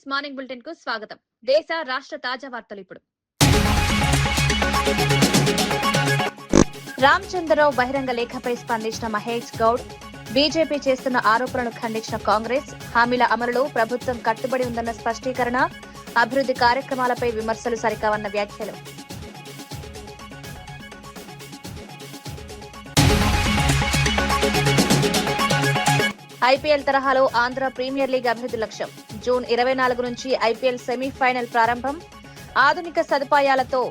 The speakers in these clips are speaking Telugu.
న్యూస్ మార్నింగ్ బులెటిన్ కు స్వాగతం. దేశ రాష్ట్ర తాజా వార్తలు ఇప్పుడు. రామచంద్రరావు బహిరంగ లేఖపై స్పందించిన మహేష్ గౌడ్, బీజేపీ చేస్తున్న ఆరోపణలను ఖండించిన కాంగ్రెస్, హామీల అమలులో ప్రభుత్వం కట్టుబడి ఉందన్న స్పష్టీకరణ, అభివృద్ది కార్యక్రమాలపై విమర్శలు సరికావన్న వ్యాఖ్యలు. ఐపీఎల్ తరహాలో ఆంధ్ర ప్రీమియర్ లీగ్ అభివృద్ది లక్ష్యం. జూన్ 24 నుంచి ఐపీఎల్ సెమీఫైనల్ ప్రారంభం. ఆధునిక సదుపాయాలతో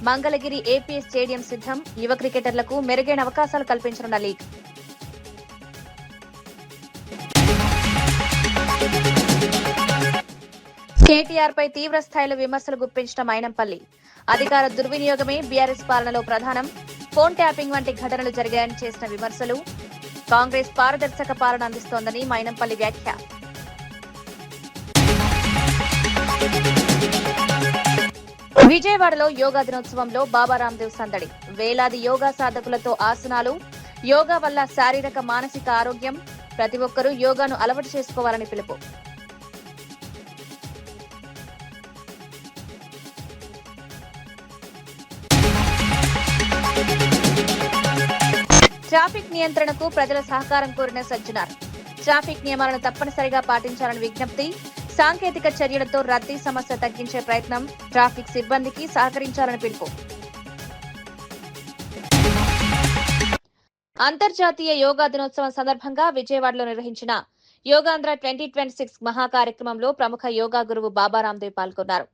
మంగళగిరి ఏపీఎస్ స్టేడియం సిద్దం. యువ క్రికెటర్లకు మెరుగైన అవకాశాలు కల్పించనున్న లీగ్. కేటీఆర్ పై తీవ్ర స్థాయిలో విమర్శలు గుప్పించిన మైనంపల్లి. అధికార దుర్వినియోగమే బీఆర్ఎస్ పాలనలో ప్రధానం. ఫోన్ ట్యాపింగ్ వంటి ఘటనలు జరిగాయని చేసిన విమర్శలు. కాంగ్రెస్ పారదర్శక పాలన అందిస్తోందని మైనంపల్లి వ్యాఖ్య. విజయవాడలో యోగా దినోత్సవంలో బాబా రాందేవ్ సందడి. వేలాది యోగా సాధకులతో ఆసనాలు. యోగా వల్ల శారీరక మానసిక ఆరోగ్యం. ప్రతి ఒక్కరూ యోగాను అలవాటు చేసుకోవాలని పిలుపు. ట్రాఫిక్ నియంత్రణకు ప్రజల సహకారం కోరిన సజ్జనార్. ట్రాఫిక్ నియమాలను తప్పనిసరిగా పాటించాలని విజ్ఞప్తి. సాంకేతిక చర్యలతో రద్దీ సమస్య తగ్గించే ప్రయత్నం. ట్రాఫిక్ సిబ్బందికి సహకరించాలని పిలుపు. అంతర్జాతీయ యోగా దినోత్సవం సందర్భంగా విజయవాడలో నిర్వహించిన యోగాంధ్ర 2026 మహా కార్యక్రమంలో ప్రముఖ యోగా గురువు బాబా రాందేవ్ పాల్గొన్నారు.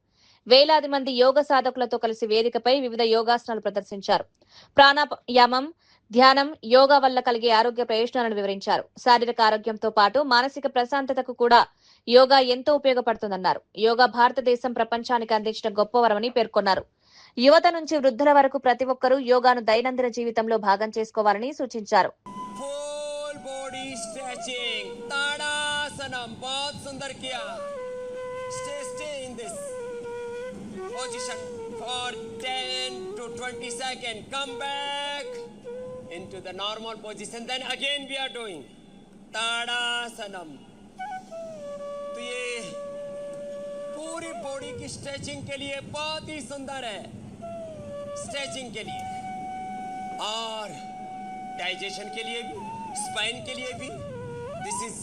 వేలాది మంది యోగ సాధకులతో కలిసి వేదికపై వివిధ యోగాసనాలు ప్రదర్శించారు. ప్రాణాయామం, ధ్యానం, యోగా వల్ల కలిగే ఆరోగ్య ప్రయోజనాలను వివరించారు. శారీరక ఆరోగ్యంతో పాటు మానసిక ప్రశాంతతకు కూడా యోగా ఎంతో ఉపయోగపడుతుందన్నారు. యోగా భారతదేశం ప్రపంచానికి అందించిన గొప్ప వరమని పేర్కొన్నారు. యువత నుంచి వృద్ధుల వరకు ప్రతి ఒక్కరూ యోగాను దైనందిన జీవితంలో భాగం చేసుకోవాలని సూచించారు. Into the normal position, then again we are doing Tadasanam. तो ये पूरी बॉडी की स्ट्रेचिंग के लिए बहुत ही सुंदर है, स्ट्रेचिंग के लिए और डाइजेशन के लिए भी, स्पाइन के लिए भी. This is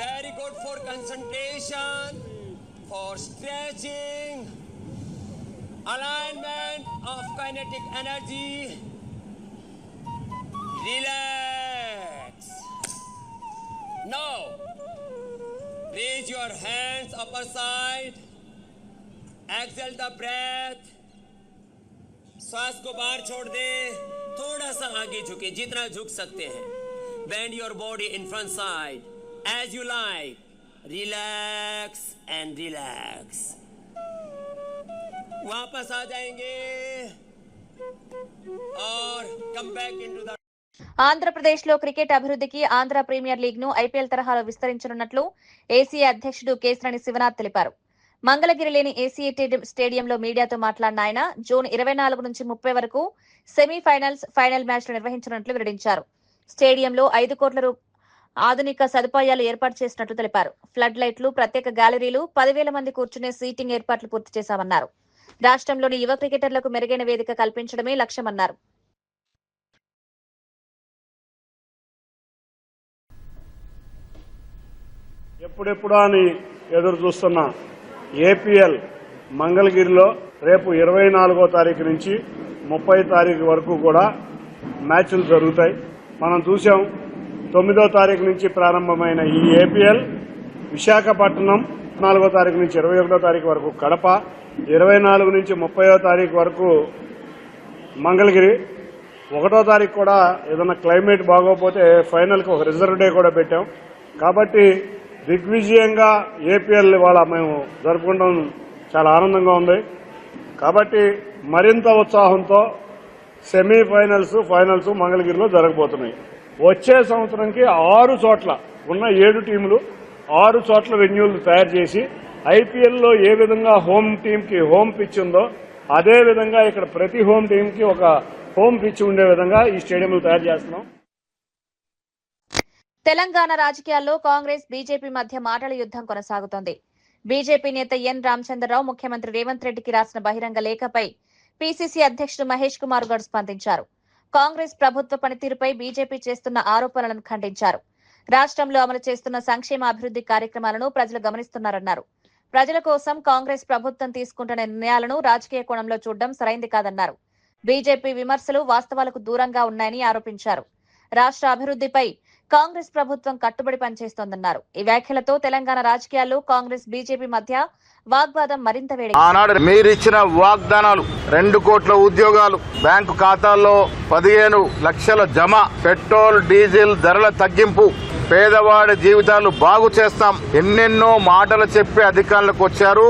very good for concentration, for stretching, alignment of kinetic energy. Relax. Now, raise your hands upper side. Exhale the breath. सांस को बाहर छोड़ दे. थोड़ा सा आगे झुके, जितना झुक सकते हैं. Bend your body in front side as you like. Relax and relax. वापस आ जाएंगे और come back into the. Andhra Pradesh లో క్రికెట్ అభివృద్ధికి ఆంధ్ర ప్రీమియర్ లీగ్ ను ఐపీఎల్ తరహాలో విస్తరించనున్నట్లు ఏసీఏ అధ్యక్షుడు కేశినేని శివనాథ్ తెలిపారు. మంగళగిరిలోని ఏసీఏ స్టేడియంలో మీడియాతో మాట్లాడిన ఆయన జూన్ 24 నుంచి 30 వరకు సెమీఫైనల్స్, ఫైనల్ మ్యాచ్లు నిర్వహించనున్నట్లు వెల్లడించారు. స్టేడియంలో 5 కోట్ల ఆధునిక సదుపాయాలు ఏర్పాటు చేసినట్లు తెలిపారు. ఫ్లడ్ లైట్లు, ప్రత్యేక గ్యాలరీలు, 10,000 మంది కూర్చునే సీటింగ్ ఏర్పాట్లు పూర్తి చేశామన్నారు. రాష్ట్రంలోని యువ క్రికెటర్లకు మెరుగైన వేదిక కల్పించడమే లక్ష్యమన్నారు. ఎప్పుడెప్పుడు అని ఎదురు చూస్తున్న ఏపీఎల్ మంగళగిరిలో రేపు 24వ తారీఖు నుంచి 30వ తారీఖు వరకు కూడా మ్యాచ్లు జరుగుతాయి. మనం చూసాం 9వ తారీఖు నుంచి ప్రారంభమైన ఈ ఏపీఎల్ విశాఖపట్నం, 4వ తారీఖు నుంచి 21వ తారీఖు వరకు కడప, 24 నుంచి 30వ తారీఖు వరకు మంగళగిరి. 1వ తారీఖు కూడా ఏదైనా క్లైమేట్ బాగోకపోతే ఫైనల్కి ఒక రిజర్వ్ డే కూడా పెట్టాం. కాబట్టి దిగ్విజయంగా ఏపీఎల్ ఇవాళ మేము జరుపుకుంటాం, చాలా ఆనందంగా ఉంది. కాబట్టి మరింత ఉత్సాహంతో సెమీఫైనల్స్, ఫైనల్స్ మంగళగిరిలో జరగబోతున్నాయి. వచ్చే సంవత్సరంకి 6 చోట్ల ఉన్న 7 టీములు 6 చోట్ల వెన్యూలు తయారు చేసి ఐపీఎల్లో ఏ విధంగా హోమ్ టీంకి హోమ్ పిచ్ ఉందో అదే విధంగా ఇక్కడ ప్రతి హోమ్ టీంకి ఒక హోమ్ పిచ్ ఉండే విధంగా ఈ స్టేడియంలు తయారు చేస్తున్నాం. తెలంగాణ రాజకీయాల్లో కాంగ్రెస్, బీజేపీ మధ్య మాటల యుద్ధం కొనసాగుతోంది. బీజేపీ నేత ఎన్ రామచంద్రరావు ముఖ్యమంత్రి రేవంత్ రెడ్డికి రాసిన బహిరంగ లేఖపై పీసీసీ అధ్యక్షుడు మహేష్ కుమార్ గౌడ్ స్పందించారు. కాంగ్రెస్ ప్రభుత్వ పనితీరుపై బీజేపీ చేస్తున్న ఆరోపణలను ఖండించారు. రాష్ట్రంలో అమలు చేస్తున్న సంక్షేమ అభివృద్ధి కార్యక్రమాలను ప్రజలు గమనిస్తున్నారన్నారు. ప్రజల కోసం కాంగ్రెస్ ప్రభుత్వం తీసుకుంటున్న నిర్ణయాలను రాజకీయ కోణంలో చూడడం సరైంది కాదన్నారు. బీజేపీ విమర్శలు వాస్తవాలకు దూరంగా ఉన్నాయని ఆరోపించారు. రాష్ట్ర అభివృద్ధిపై కాంగ్రెస్ ప్రభుత్వం కట్టుబడి పనిచేస్తోందన్నారు. ఈ వ్యాఖ్యలతో తెలంగాణ రాజకీయాల్లో కాంగ్రెస్ బీజేపీ మధ్య వాగ్వాదం మరింత వేడి. ఆనాడు మీరిచ్చిన వాగ్దానాలు 2 కోట్ల ఉద్యోగాలు, బ్యాంకు ఖాతాల్లో 15 లక్షల జమ, పెట్రోల్ డీజిల్ ధరల తగ్గింపు, పేదవాడి జీవితాలు బాగు చేస్తాం, ఎన్నెన్నో మాటలు చెప్పి అధికారులకు వచ్చారు.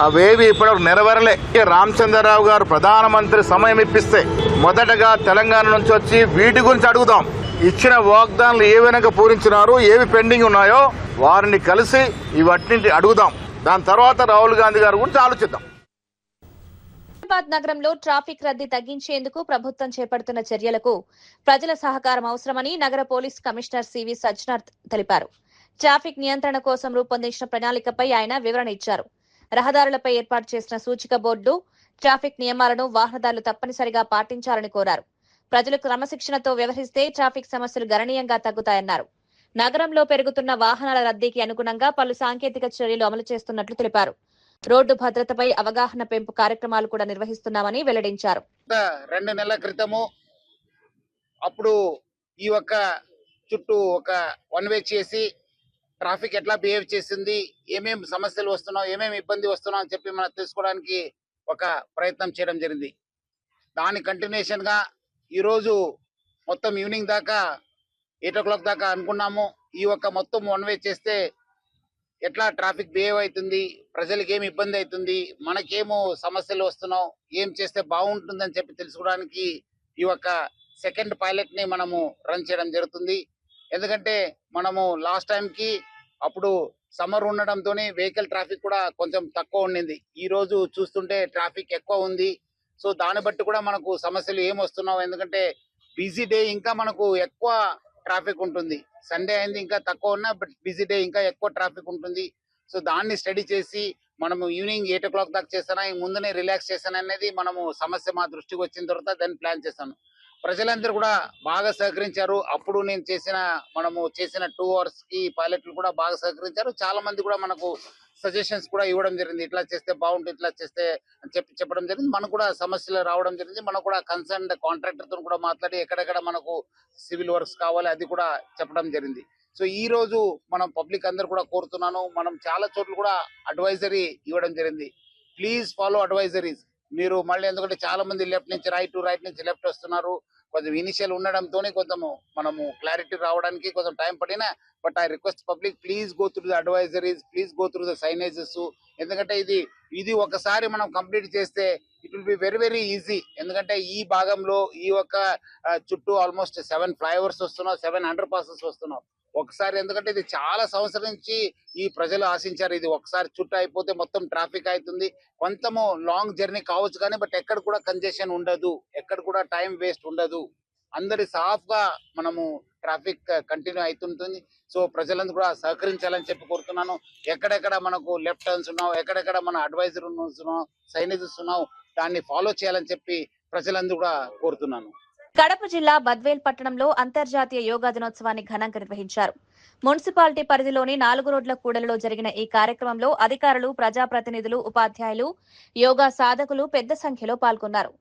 అవేవి ఇప్పటివరకు నెరవేరలే. రామచంద్రరావు గారు ప్రధానమంత్రి సమయం ఇప్పిస్తే మొదటగా తెలంగాణ నుంచి వచ్చి వీటి గురించి అడుగుదాం. ఇచ్చిన వాగ్దానాలు ఏ విధంగా పూరించినారు, ఏవి పెండింగ్ ఉన్నాయో వారిని కలిసి ఇవన్నింటి అడుగుదాం. దాని తర్వాత రాహుల్ గాంధీ గారి గురించి ఆలోచిద్దాం. హైదరాబాద్ నగరంలో ట్రాఫిక్ రద్దీ తగ్గించేందుకు ప్రభుత్వం చేపడుతున్న చర్యలకు ప్రజల సహకారం అవసరమని నగర పోలీస్ కమిషనర్ సివి సజ్జనార్ తెలిపారు. ట్రాఫిక్ నియంత్రణ కోసం రూపొందించిన ప్రణాళికపై ఆయన వివరణ ఇచ్చారు. రహదారులపై ఏర్పాటు చేసిన సూచిక బోర్డు, ట్రాఫిక్ నియమాలను వాహనదారులు తప్పనిసరిగా పాటించాలని కోరారు. ప్రజలు క్రమశిక్షణతో వ్యవహరిస్తే ట్రాఫిక్ సమస్యలు గణనీయంగా తగ్గుతాయన్నారు. నగరంలో పెరుగుతున్న వాహనాల రద్దీకి అనుగుణంగా పలు సాంకేతిక చర్యలు అమలు చేస్తున్నట్లు తెలిపారు. రోడ్డు భద్రతపై అవగాహన పెంపు కార్యక్రమాలు కూడా నిర్వహిస్తున్నామని వెల్లడించారు. 2 నెలల క్రితము అప్పుడు ఈ ఒక్క చుట్టూ ఒక 1 వే చేసి ట్రాఫిక్ ఎట్లా బిహేవ్ చేసింది, ఏమేమి సమస్యలు వస్తున్నావు, ఏమేమి ఇబ్బంది వస్తున్నావు అని చెప్పి మనం తెలుసుకోవడానికి ఒక ప్రయత్నం చేయడం జరిగింది. దాని కంటిన్యూషన్ గా ఈరోజు మొత్తం ఈవినింగ్ దాకా 8 o'clock దాకా అనుకున్నాము. ఈ ఒక్క మొత్తం 1 వే చేస్తే ఎట్లా ట్రాఫిక్ బిహేవ్ అవుతుంది, ప్రజలకు ఏమి ఇబ్బంది అవుతుంది, మనకేమో సమస్యలు వస్తున్నావు, ఏం చేస్తే బాగుంటుందని చెప్పి తెలుసుకోవడానికి ఈ ఒక్క సెకండ్ పైలట్ ని మనము రన్ చేయడం జరుగుతుంది. ఎందుకంటే మనము లాస్ట్ టైం కి అప్పుడు సమ్మర్ ఉండడంతో వెహికల్ ట్రాఫిక్ కూడా కొంచెం తక్కువ ఉండింది. ఈ రోజు చూస్తుంటే ట్రాఫిక్ ఎక్కువ ఉంది. సో దాన్ని బట్టి కూడా మనకు సమస్యలు ఏం వస్తున్నావు, ఎందుకంటే బిజీ డే ఇంకా మనకు ఎక్కువ ట్రాఫిక్ ఉంటుంది. సండే అయింది ఇంకా తక్కువ ఉన్నా, బట్ బిజీ డే ఇంకా ఎక్కువ ట్రాఫిక్ ఉంటుంది. సో దాన్ని స్టడీ చేసి మనము ఈవినింగ్ 8 o'clock దాకా చేస్తానా, ముందునే రిలాక్స్ చేస్తాను అనేది మనము సమస్య మా దృష్టికి వచ్చిన తర్వాత దాన్ని ప్లాన్ చేస్తాను. ప్రజలందరూ కూడా బాగా సహకరించారు. అప్పుడు మనము చేసిన 2 hours కి పైలట్లు కూడా బాగా సహకరించారు. చాలా మంది కూడా మనకు సజెషన్స్ కూడా ఇవ్వడం జరిగింది. ఇట్లా చేస్తే బాగుంటుంది, ఇట్లా చేస్తే అని చెప్పడం జరిగింది. మనకు కూడా సమస్యలు రావడం జరిగింది. మనకు కూడా కన్సర్న్ కాంట్రాక్టర్ తో కూడా మాట్లాడి ఎక్కడెక్కడ మనకు సివిల్ వర్క్స్ కావాలి అది కూడా చెప్పడం జరిగింది. సో ఈ రోజు మనం పబ్లిక్ అందరు కూడా కోరుతున్నాను, మనం చాలా చోట్ల కూడా అడ్వైజరీ ఇవ్వడం జరిగింది. Please follow advisories. మీరు మళ్ళీ ఎందుకంటే చాలా మంది లెఫ్ట్ నుంచి రైట్ నుంచి లెఫ్ట్ వస్తున్నారు. కొంచెం ఇనిషియల్ ఉండడంతో కొంచెం మనము క్లారిటీ రావడానికి కొంచెం టైం పడినా, but I request public please go through the advisories, please go through the signages. ఎందుకంటే ఇది ఒకసారి మనం కంప్లీట్ చేస్తే it will be very very easy. ఎందుకంటే ఈ భాగంలో ఈ ఒక చుట్టూ ఆల్మోస్ట్ 7 ఫ్లైఓవర్స్ వస్తున్నావు, 7 అండర్ పాసెస్ వస్తున్నావు ఒకసారి. ఎందుకంటే ఇది చాలా సంవత్సరం నుంచి ఈ ప్రజలు ఆశించారు. ఇది ఒకసారి చుట్టూ అయిపోతే మొత్తం ట్రాఫిక్ అవుతుంది. కొంచెము లాంగ్ జర్నీ కావచ్చు కానీ బట్ ఎక్కడ కూడా కంజెషన్ ఉండదు, ఎక్కడ కూడా టైం వేస్ట్ ఉండదు. అందరి సాఫ్ గా మనము ట్రాఫిక్ కంటిన్యూ అవుతుంటుంది. సో ప్రజలందరూ కూడా సహకరించాలని చెప్పి కోరుతున్నాను. ఎక్కడెక్కడ మనకు లెఫ్ట్ టర్న్స్ ఉన్నావు, ఎక్కడెక్కడ మన అడ్వైజర్ ఉన్నావు, సైనేజెస్ ఉన్నావు, దాన్ని ఫాలో చేయాలని చెప్పి ప్రజలందరూ కూడా కోరుతున్నాను. కడప జిల్లా బద్వేల్ పట్టణంలో అంతర్జాతీయ యోగా దినోత్సవాన్ని ఘనంగా నిర్వహించారు. మున్సిపాలిటీ పరిధిలోని 4 రోడ్ల కూడలిలో జరిగిన ఈ కార్యక్రమంలో అధికారులు, ప్రజాప్రతినిధులు, ఉపాధ్యాయులు, యోగా సాధకులు పెద్ద సంఖ్యలో పాల్గొన్నారు.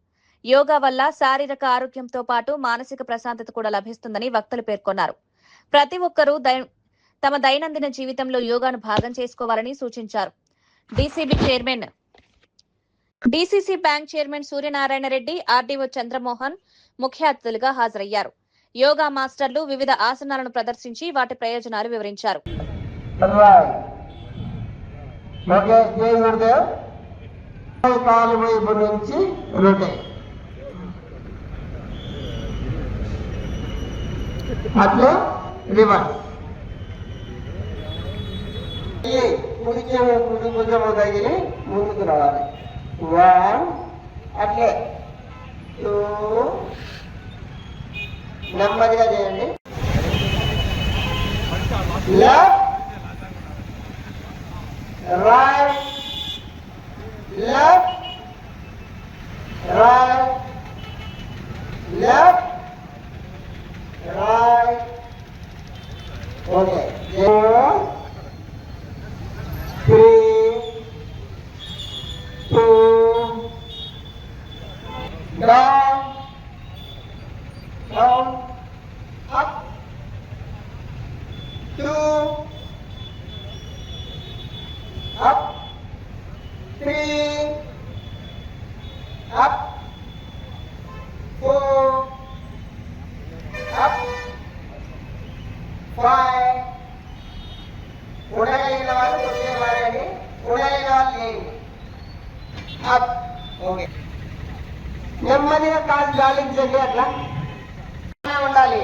యోగా వల్ల శారీరక ఆరోగ్యంతో పాటు మానసిక ప్రశాంతత కూడా లభిస్తుందని వక్తలు పేర్కొన్నారు. ప్రతి ఒక్కరూ తమ దైనందిన జీవితంలో యోగాను భాగం చేసుకోవాలని సూచించారు. DCC bank chairman Suryanarayana Reddy, RDO Chandramohan ముఖ్య అతిథులుగా హాజరయ్యారు. యోగా మాస్టర్లు వివిధ ఆసనాలను ప్రదర్శించి వాటి ప్రయోజనాలు వివరించారు. అట్లా రివర్స్ భుజము తగిలి ముందుకు రావాలి. 1 అట్లే 2 నెమ్మదిగా చేయండి. Left right, left, right, left, right. Okay. 4, 3, 2, down, down, up, 2, up, 3, up, 4, up, 5. ఉండగలిగిన వాళ్ళు కొద్దిగా వాడండి, ఉండగలిగిన వాళ్ళు లేండి. అప్. ఓకే. నెమ్మదిగా కాలు గాలించండి, అట్లా ఉండాలి.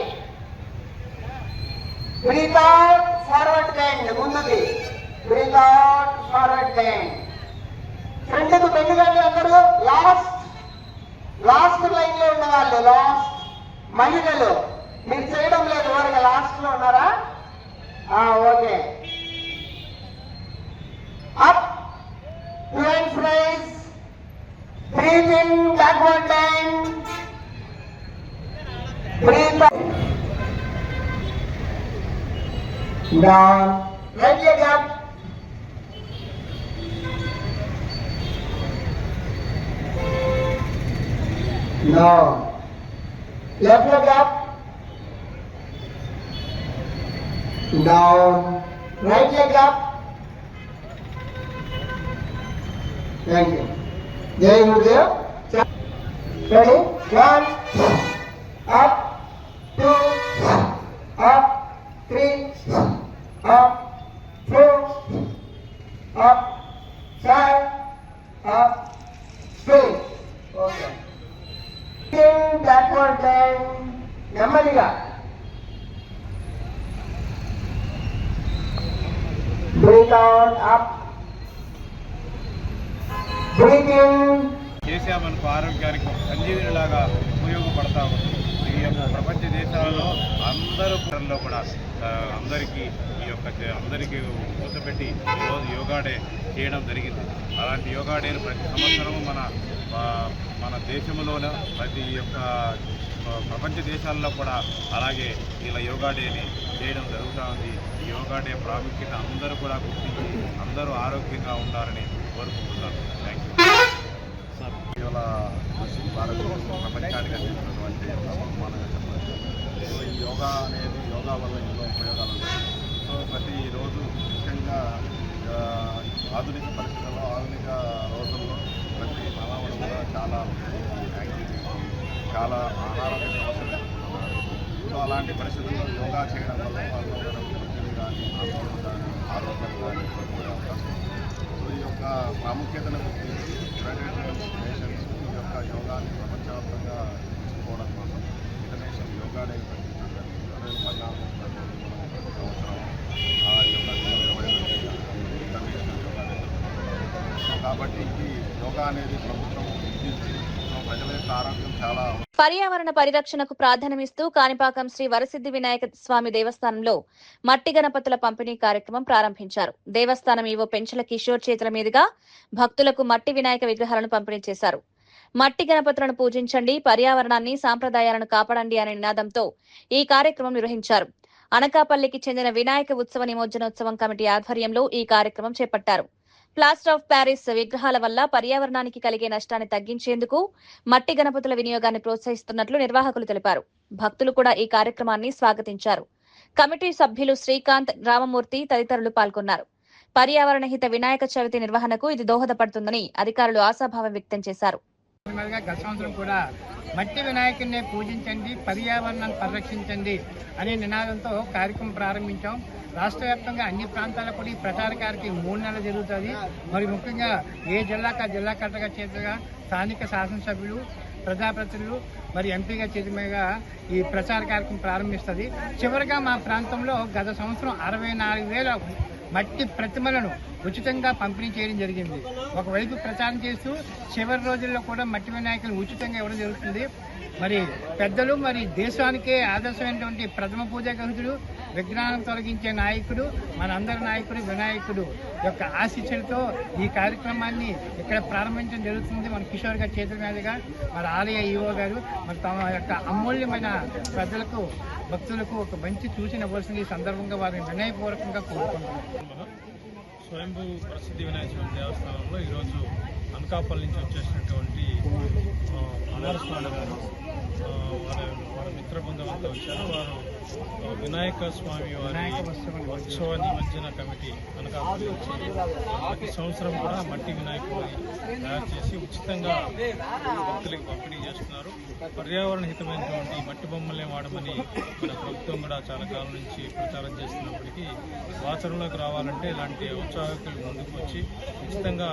బ్రీత్ అవుట్, ఫార్వర్డ్ బెండ్, ముందుకి బ్రీత్ అవుట్, ఫార్వర్డ్ బెండ్. ఫ్రంట్కు బెండ్ కండి అందరూ. లాస్ట్ లైన్ లో ఉన్న వాళ్ళు, లాస్ట్ మహిళలు మీరు చేయడం లేదు, వరకు లాస్ట్ లో ఉన్నారా? Okay. Up, two hands raise, breathe in, backward bend, breathe out, down, right leg up, down, left leg up, down, right leg up. Thank you. Jai Gurudev. Ready? 1, up, 2, up, 3, up, 4, up, 5, up, 6. Okay. Backward bend. నెమ్మదిగా. Breathe out, up. కేసీఆర్ మనకు ఆరోగ్యానికి సంజీవినిలాగా ఉపయోగపడతా ఉంది. ఈ యొక్క ప్రపంచ దేశాలలో అందరూ కూడా అందరికీ అందరికీ కూర్చోబెట్టి ఈరోజు యోగా డే చేయడం జరిగింది. అలాంటి యోగా డేను ప్రతి సంవత్సరం మన దేశంలోనే ప్రతి యొక్క ప్రపంచ దేశాల్లో కూడా అలాగే ఇలా యోగా డేని చేయడం జరుగుతూ ఉంది. ఈ యోగా డే ప్రాముఖ్యత అందరూ కూడా గుర్తించి అందరూ ఆరోగ్యంగా ఉండాలని కోరుకుంటున్నాను. Thank you. ఇవాళ భారతదేశం ప్రపంచానికి అందిస్తున్నటువంటి సమానంగా చెప్పవచ్చు. సో ఈ యోగా అనేది యోగా వల్ల ఎన్నో ఉపయోగాలు ఉన్నాయి. సో ప్రతిరోజు ముఖ్యంగా ఆధునిక పరిస్థితుల్లో ఆధునిక రోజుల్లో ప్రతి మానవుడు కూడా చాలా యాక్టివిటీ చాలా అనారోగ్య సమస్యలు ఎదుర్కొంటున్నారు. సో అలాంటి పరిస్థితుల్లో యోగా చేయడం వల్ల వాళ్ళు ఒత్తిడి కానీ ఆందోళన కానీ ఆరోగ్యం కానీ కోల్పోయే అవకాశం ఉంది. సో ఈ యొక్క ప్రాముఖ్యతను గుర్తించి యునైటెడ్ నేషన్స్ ఈ యొక్క యోగాని ప్రపంచవ్యాప్తంగా తీసుకోవడం కోసం ఇంటర్నేషనల్ యోగా డే ప్రకటించడం 2014 సంవత్సరం ఈ యొక్క 2022 ఇంటర్నేషనల్ యోగా డే. కాబట్టి ఈ యోగా అనేది ప్రభుత్వం గుర్తించి ప్రజల యొక్క ఆరోగ్యం చాలా. పర్యావరణ పరిరక్షణకు ప్రాధాన్యమిస్తూ కాణిపాకం శ్రీ వరసిద్ధి వినాయక స్వామి దేవస్థానంలో మట్టి గణపతుల పంపిణీ కార్యక్రమం ప్రారంభించారు. దేవస్థానం ఈవో పెంచల కిషోర్ చేతుల మీదుగా భక్తులకు మట్టి వినాయక విగ్రహాలను పంపిణీ చేశారు. మట్టి గణపతులను పూజించండి, పర్యావరణాన్ని సాంప్రదాయాలను కాపాడండి అనే నినాదంతో ఈ కార్యక్రమం నిర్వహించారు. అనకాపల్లికి చెందిన వినాయక ఉత్సవ నిమజ్జనోత్సవం కమిటీ ఆధ్వర్యంలో ఈ కార్యక్రమం చేపట్టారు. ప్లాస్టర్ ఆఫ్ ప్యారిస్ విగ్రహాల వల్ల పర్యావరణానికి కలిగే నష్టాన్ని తగ్గించేందుకు మట్టి గణపతుల వినియోగాన్ని ప్రోత్సహిస్తున్నట్లు నిర్వాహకులు తెలిపారు. భక్తులు కూడా ఈ కార్యక్రమాన్ని స్వాగతించారు. కమిటీ సభ్యులు శ్రీకాంత్, రామమూర్తి తదితరులు పాల్గొన్నారు. పర్యావరణ హిత వినాయక చవితి నిర్వహణకు ఇది దోహదపడుతుందని అధికారులు ఆశాభావం వ్యక్తం చేశారు. గత సంవత్సరం కూడా మట్టి వినాయకుడిని పూజించండి, పర్యావరణాన్ని పరిరక్షించండి అనే నినాదంతో కార్యక్రమం ప్రారంభించాం. రాష్ట్ర వ్యాప్తంగా అన్ని ప్రాంతాల్లో కూడా ఈ ప్రచార కార్యక్రమం 3 నెలలు జరుగుతుంది. మరి ముఖ్యంగా ఏ జిల్లా కలెక్టర్గా చేతుగా స్థానిక శాసనసభ్యులు, ప్రజాప్రతినిధులు మరి ఎంపీగా చేతుగా ఈ ప్రచార కార్యక్రమం ప్రారంభిస్తుంది. చివరిగా మా ప్రాంతంలో గత సంవత్సరం 64,000 మట్టి ప్రతిమలను ఉచితంగా పంపిణీ చేయడం జరిగింది. ఒకవైపు ప్రచారం చేస్తూ చివరి రోజుల్లో కూడా మట్టి వినాయకులు ఉచితంగా ఇవ్వడం జరుగుతుంది. మరి పెద్దలు మరి దేశానికే ఆదర్శమైనటువంటి ప్రథమ పూజా గరుడు, విఘ్నాలను తొలగించే నాయకుడు, మనందరి నాయకుడు వినాయకుడు యొక్క ఆశీస్సులతో ఈ కార్యక్రమాన్ని ఇక్కడ ప్రారంభించడం జరుగుతుంది. మన కిషోర్ గారి చేతుల మీదుగా మరి ఆలయ ఈవో గారు మరి తమ యొక్క అమూల్యమైన ప్రజలకు భక్తులకు ఒక మంచి సూచన ఇవ్వాల్సింది ఈ సందర్భంగా వారిని వినయపూర్వకంగా కోరుకుంటున్నాం. స్వయంభూ ప్రసిద్ధి వినాయక చవితి దేవస్థానంలో ఈరోజు అనకాపల్లి నుంచి వచ్చేసినటువంటి కుమారస్వామి గారు వారి మిత్ర బృందం అంతా వచ్చారు. వారు వినాయక స్వామి వారి ఉత్సవ నిమజ్జన కమిటీ అనకాపల్లి వచ్చి ప్రతి సంవత్సరం కూడా మట్టి వినాయకుడిని తయారు చేసి ఉచితంగా భక్తులకు పంపిణీ చేస్తున్నారు. పర్యావరణ హితమైనటువంటి మట్టి బొమ్మలే వాడమని మన ప్రభుత్వం కూడా చాలా కాలం నుంచి ప్రచారం చేస్తున్నప్పటికీ ఆచరణలోకి రావాలంటే ఇలాంటి ఉత్సాహకులు ముందుకు వచ్చి ఉచితంగా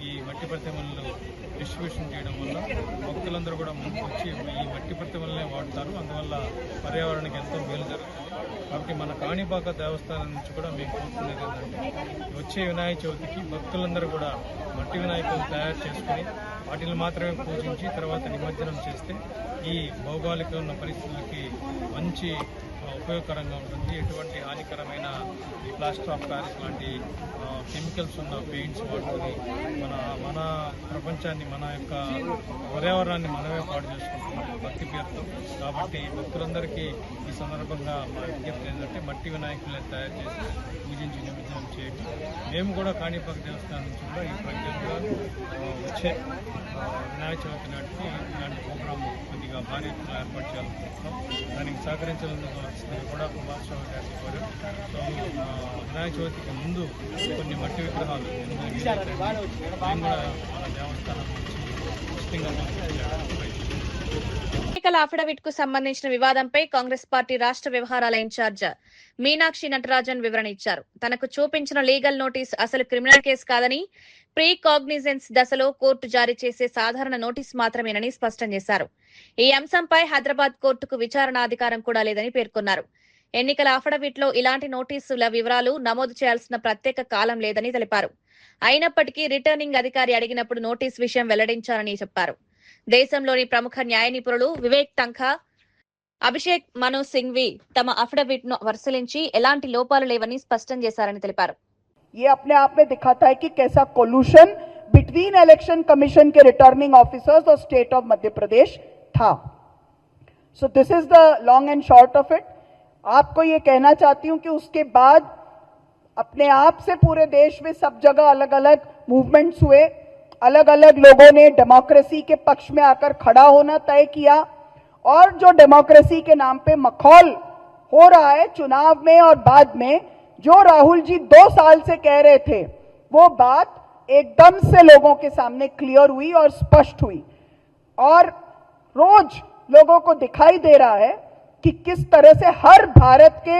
ఈ మట్టి ప్రతిమలను డిస్ట్రిబ్యూషన్ చేయడం వల్ల భక్తులందరూ కూడా ముందుకు వచ్చి ఈ మట్టి ప్రతిమలనే వాడతారు. అందువల్ల పర్యావరణానికి ఎంతో మేలు జరుగుతుంది. కాబట్టి మన కాణిపాక దేవస్థానం నుంచి కూడా మేము కోరుకునేది ఏంటంటే వచ్చే వినాయక చవితికి భక్తులందరూ కూడా మట్టి వినాయకులను తయారు చేసుకుని వాటిని మాత్రమే పూజించి తర్వాత నిమజ్జనం చేస్తే ఈ భౌగోళిక ఉన్న పరిస్థితులకి మంచి ఉపయోగకరంగా ఉంటుంది. ఎటువంటి హానికరమైన ఈ ప్లాస్టర్ ఆఫ్ ప్యారిస్ లాంటి కెమికల్స్ ఉన్న పెయింట్స్ వాడుకొని మన ప్రపంచాన్ని మన యొక్క పర్యావరణాన్ని మనమే పాడు చేసుకుంటున్నాం భక్తి పేరుతో. కాబట్టి భక్తులందరికీ ఈ సందర్భంగా మా విజ్ఞప్తి ఏంటంటే మట్టి వినాయకులను తయారు చేసి పూజించి నిమజ్జనం చేయండి. మేము కూడా కాణిపాక దేవస్థానం నుంచి కూడా ఈ ప్రజ్ఞంగా వచ్చే వినాయక చవితి నాటికి ఇలాంటి ప్రోగ్రాము కొద్దిగా భారీ ఎత్తున ఏర్పాటు చేయాలనుకుంటున్నాం. దానికి సహకరించాలని కూడా కుమారస్వామి గారిని కోరాం. సో వినాయక చవితికి ముందు కొన్ని మట్టి విగ్రహాలు మేము కూడా మన దేవస్థానం నుంచి ఉచితంగా ఎన్నికల అఫిడవిట్ కు సంబంధించిన వివాదంపై కాంగ్రెస్ పార్టీ రాష్ట్ర వ్యవహారాల ఇన్ఛార్జ్ మీనాక్షి నటరాజన్ వివరణ ఇచ్చారు. తనకు చూపించిన లీగల్ నోటీస్ అసలు క్రిమినల్ కేసు కాదని, ప్రీ కాగ్నిజెన్స్ దశలో కోర్టు జారీ చేసే సాధారణ నోటీస్ మాత్రమేనని స్పష్టం చేశారు. ఈ అంశంపై హైదరాబాద్ కోర్టుకు విచారణ అధికారం కూడా లేదని పేర్కొన్నారు. ఎన్నికల అఫిడవిట్ లో ఇలాంటి నోటీసుల వివరాలు నమోదు చేయాల్సిన ప్రత్యేక కాలం లేదని తెలిపారు. అయినప్పటికీ రిటర్నింగ్ అధికారి అడిగినప్పుడు నోటీస్ విషయం వెల్లడించారని చెప్పారు. దేశంలోని ప్రముఖ న్యాయ నిపుణులు వివేక్ తంఖా, అభిషేక్ మను సింఘ్వి తమ అఫిడవిట్ ను పరిశీలించి ఎలాంటి లోపాలు లేవని స్పష్టం చేశారని తెలిపారు. ये अपने आप में दिखाता है कि कैसा कोल्यूशन बिटवीन इलेक्शन कमीशन के रिटर्निंग ऑफिसर्स और स्टेट ऑफ मध्य प्रदेश था. So this is the long and short of it. आपको ये कहना चाहती हूं कि उसके बाद अपने आप से पूरे देश में सब जगह अलग अलग मूवमेंट्स हुए, अलग अलग लोगों ने डेमोक्रेसी के पक्ष में आकर खड़ा होना तय किया और जो डेमोक्रेसी के नाम पे मखौल हो रहा है चुनाव में और बाद में, जो राहुल जी 2 साल से कह रहे थे वो बात एकदम से लोगों के सामने क्लियर हुई और स्पष्ट हुई और रोज लोगों को दिखाई दे रहा है कि किस तरह से हर भारत के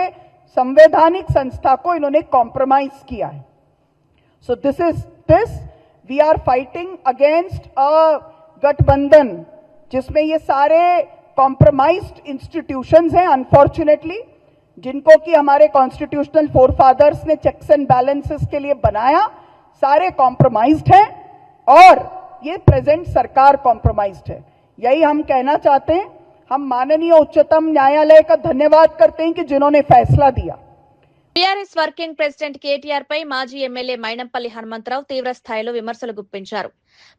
संवैधानिक संस्था को इन्होंने कॉम्प्रोमाइज किया है. So this we are fighting against a गठबंधन जिसमें ये सारे कॉम्प्रोमाइज्ड इंस्टीट्यूशंस हैं अनफॉर्चुनेटली, जिनको कि हमारे कॉन्स्टिट्यूशनल फोरफादर्स ने चेक्स एंड बैलेंसेस के लिए बनाया. सारे कॉम्प्रोमाइज्ड हैं और ये प्रेजेंट सरकार कॉम्प्रोमाइज्ड है. यही हम कहना चाहते हैं. हम माननीय उच्चतम न्यायालय का धन्यवाद करते हैं कि जिन्होंने फैसला दिया. టీఆర్ఎస్ వర్కింగ్ ప్రెసిడెంట్ కేటీఆర్ పై మాజీ ఎమ్మెల్యే మైనంపల్లి హనుమంతరావు తీవ్ర స్థాయిలో విమర్శలు గుప్పించారు.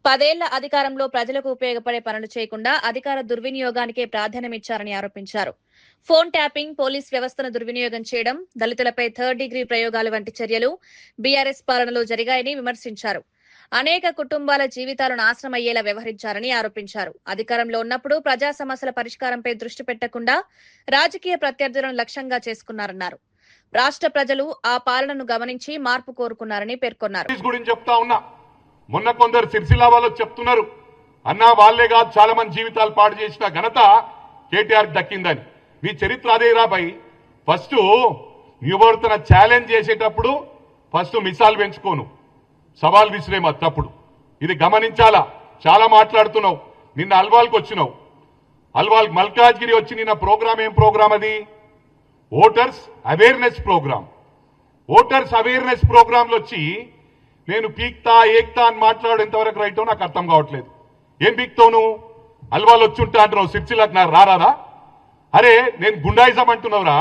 10 ఏళ్ల అధికారంలో ప్రజలకు ఉపయోగపడే పనులు చేయకుండా అధికార దుర్వినియోగానికే ప్రాధాన్యమిచ్చారని ఆరోపించారు. ఫోన్ ట్యాపింగ్, పోలీస్ వ్యవస్థను దుర్వినియోగం చేయడం, దళితులపై 3rd డిగ్రీ ప్రయోగాలు వంటి చర్యలు బీఆర్ఎస్ పాలనలో జరిగాయని విమర్శించారు. అనేక కుటుంబాల జీవితాలు నాశనమయ్యేలా వ్యవహరించారని ఆరోపించారు. అధికారంలో ఉన్నప్పుడు ప్రజా సమస్యల పరిష్కారంపై దృష్టి పెట్టకుండా రాజకీయ ప్రత్యర్థులను లక్ష్యంగా చేసుకున్నారన్నారు. రాష్ట్ర ప్రజలు ఆ పాలనను గమనించి మార్పు కోరుకున్నారని పేర్కొన్నారు. మొన్న కొందరు సిరిసిల్ల వాళ్ళు చెప్తున్నారు, అన్నా వాళ్లే కాదు చాలా మంది జీవితాలు పాడు చేసిన ఘనత కేటీఆర్ దక్కిందని. మీ చరిత్ర అదేరా భయ్. ఫస్ట్ యువతన ఛాలెంజ్ చేసేటప్పుడు ఫస్ట్ మిసాల్ పెంచుకోను, సవాల్ విసిరేమా తప్పుడు. ఇది గమనించాలా. చాలా మాట్లాడుతున్నావు. నిన్న అల్వాల్కి వచ్చినావు, అల్వాల్ మల్కాజ్గిరి వచ్చి నిన్న ప్రోగ్రామ్ ఏం ప్రోగ్రామ్ అది? Voters awareness programme. Voters awareness ప్రోగ్రాంలో వచ్చి నేను పీక్తా ఏక్తా అని మాట్లాడేంత వరకు రైటో నాకు అర్థం కావట్లేదు. ఏం పీక్తావు నువ్వు? అల్వాలు వచ్చుంటా అంటున్నావు, సిరిసిల్లకు నాకు రారాదా? అరే నేను గుండాయిజం అంటున్నావురా.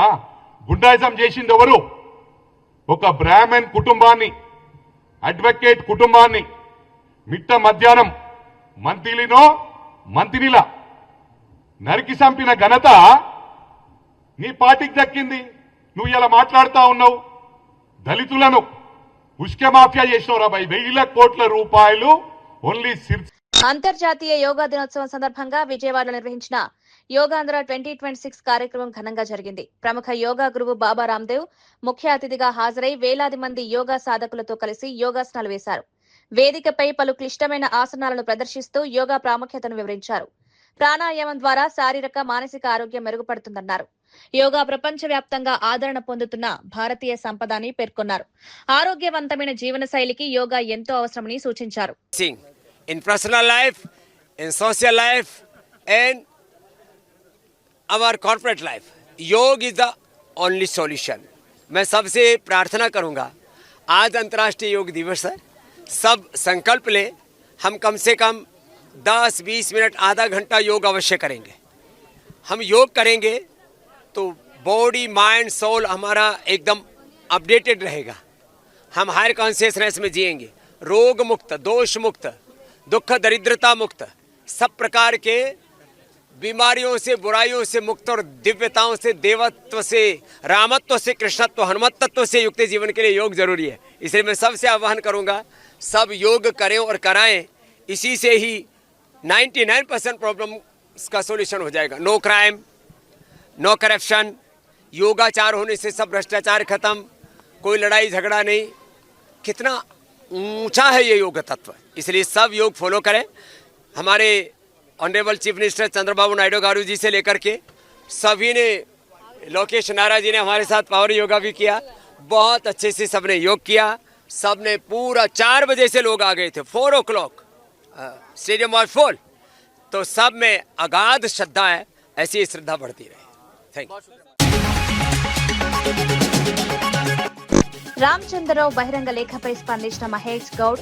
గుండాయిజం చేసింది ఎవరు? ఒక బ్రాహ్మణ్ కుటుంబాన్ని, అడ్వకేట్ కుటుంబాన్ని మిట్ట మధ్యాహ్నం మంత్రిలా నరికి చంపిన ఘనత నీ పార్టీకి దక్కింది. నువ్వు ఇలా మాట్లాడుతా ఉన్నావు. దళితులను ఉష్క మాఫియా చేసినవరా బై, 1,000 కోట్ల రూపాయలు ఓన్లీ అంతర్జాతీయ యోగా దినోత్సవం సందర్భంగా విజయవాడలో నిర్వహించిన యోగాంధ్ర 2026 కార్యక్రమం ఘనంగా జరిగింది. ప్రముఖ యోగా గురువు బాబా రామ్దేవ్ ముఖ్య అతిథిగా హాజరై వేలాది మంది యోగా సాధకులతో కలిసి యోగాసనాలు వేశారు. వేదికపై పలు క్లిష్టమైన ఆసనాలను ప్రదర్శిస్తూ యోగా ప్రాముఖ్యతను వివరించారు. ప్రాణాయామం ద్వారా శారీరక మానసిక ఆరోగ్యం మెరుగుపడుతుందన్నారు. యోగా ప్రపంచవ్యాప్తంగా ఆదరణ పొందుతున్న భారతీయ సంపద అని పేర్కొన్నారు. ఆరోగ్యవంతమైన జీవన శైలికి యోగా ఎంతో అవసరమని సూచించారు. In personal life, in social life, and our corporate life, योग is the only solution. मैं सबसे प्रार्थना करूंगा, आज अंतर्राष्ट्रीय योग दिवस है, सब संकल्प लें, हम कम से कम 10-20 मिनट आधा घंटा योग अवश्य करेंगे. हम योग करेंगे तो बॉडी माइंड सोल हमारा एकदम अपडेटेड रहेगा. हम हायर कॉन्शियसनेस में जिएंगे, रोग मुक्त, दोष मुक्त, दुख दरिद्रता मुक्त, सब प्रकार के बीमारियों से, बुराइयों से मुक्त और दिव्यताओं से, देवत्व से, रामत्व से, कृष्णत्व, हनुमत्व से युक्त जीवन के लिए योग जरूरी है. इसलिए मैं सबसे आह्वान करूंगा, सब योग करें और कराएं. इसी से ही 99% प्रॉब्लम का सोल्यूशन हो जाएगा. नो क्राइम, नो करप्शन, योगाचार होने से सब भ्रष्टाचार खत्म, कोई लड़ाई झगड़ा नहीं. कितना ऊंचा है ये योग तत्व. इसलिए सब योग फॉलो करें. हमारे honourable chief minister Chandrababu Naidu garu ji से लेकर के सभी ने, लोकेश नारा जी ने हमारे साथ पावर योगा भी किया. बहुत अच्छे से सबने योग किया. सबने पूरा 4 बजे से लोग आ गए थे, 4 o'clock स्टेडियम वॉज फुल. तो सब में अगाध श्रद्धा है. ऐसी श्रद्धा बढ़ती रहे. Thank you. రామచంద్రరావు బహిరంగ లేఖపై స్పందించిన మహేష్ గౌడ్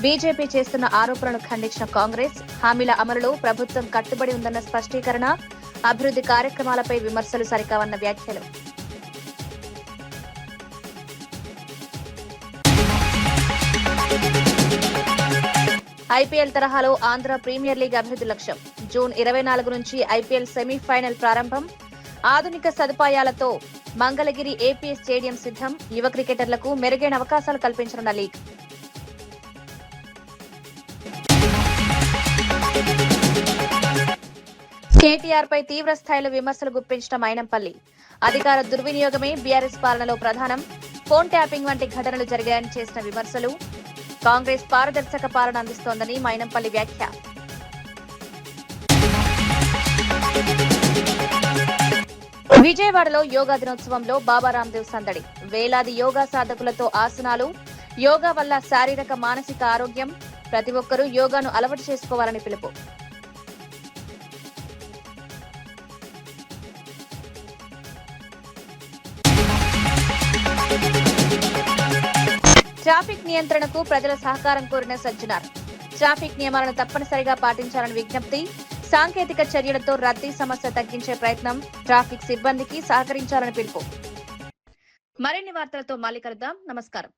బీజేపీ చేస్తున్న ఆరోపణలను ఖండించిన కాంగ్రెస్, హామీల అమలులో ప్రభుత్వం కట్టుబడి ఉందన్న స్పష్టీకరణ, అభివృద్ధి కార్యక్రమాలపై విమర్శలు సరికావన్న వ్యాఖ్యలు. ఐపీఎల్ తరహాలో ఆంధ్ర ప్రీమియర్ లీగ్ అభివృద్ధి లక్ష్యం. జూన్ 24 నుంచి ఐపీఎల్ సెమీఫైనల్ ప్రారంభం. ఆధునిక సదుపాయాలతో మంగళగిరి ఏపీఎస్ స్టేడియం సిద్ధం. యువ క్రికెటర్లకు మెరుగైన అవకాశాలు కల్పించనున్న లీగ్. కేటీఆర్ పై తీవ్ర స్థాయిలో విమర్శలు గుప్పించిన మైనంపల్లి. అధికార దుర్వినియోగమే బీఆర్ఎస్ పాలనలో ప్రధానం. ఫోన్ ట్యాపింగ్ వంటి ఘటనలు జరిగాయని చేసిన విమర్శలు. కాంగ్రెస్ పారదర్శక పాలన అందిస్తోందని మైనంపల్లి వ్యాఖ్య. విజయవాడలో యోగా దినోత్సవంలో బాబా రామ్దేవ్ సందడి. వేలాది యోగా సాధకులతో ఆసనాలు. యోగా వల్ల శారీరక మానసిక ఆరోగ్యం. ప్రతి ఒక్కరూ యోగాను అలవాటు చేసుకోవాలని పిలుపు. ట్రాఫిక్ నియంత్రణకు ప్రజల సహకారం కోరిన సజ్జనార్. ట్రాఫిక్ నియమాలను తప్పనిసరిగా పాటించాలని విజ్ఞప్తి. సాంకేతిక చర్యలతో రద్దీ సమస్య తగ్గించే ప్రయత్నం. ట్రాఫిక్ సిబ్బందికి సహకరించాలని పిలుపు. మరిన్ని వార్తలతో మళ్ళీ కలుద్దాం. నమస్కారం.